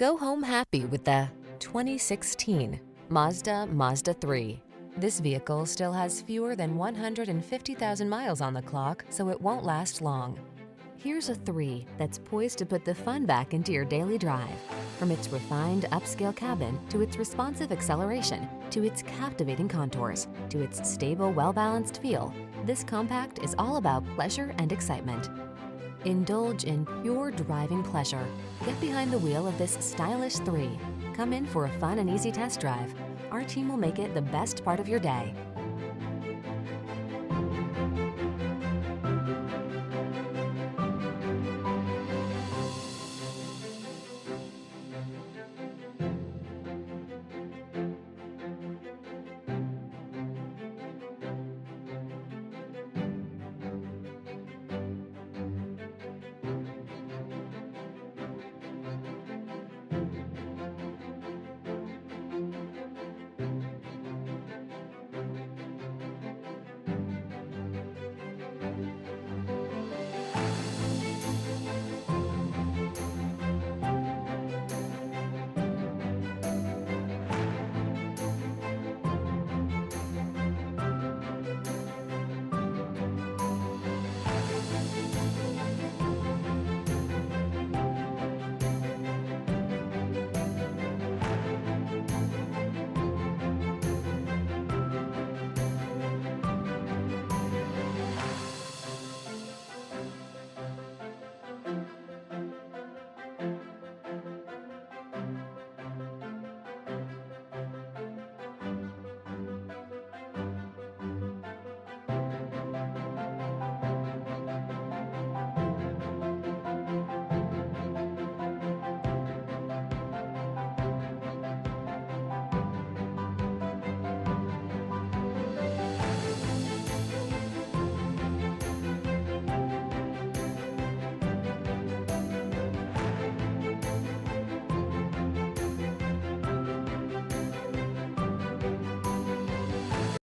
Go home happy with the 2016 Mazda 3. This vehicle still has fewer than 150,000 miles on the clock, so it won't last long. Here's a 3 that's poised to put the fun back into your daily drive. From its refined upscale cabin to its responsive acceleration to its captivating contours to its stable, well-balanced feel, this compact is all about pleasure and excitement. Indulge in pure driving pleasure. Get behind the wheel of this stylish 3. Come in for a fun and easy test drive. Our team will make it the best part of your day.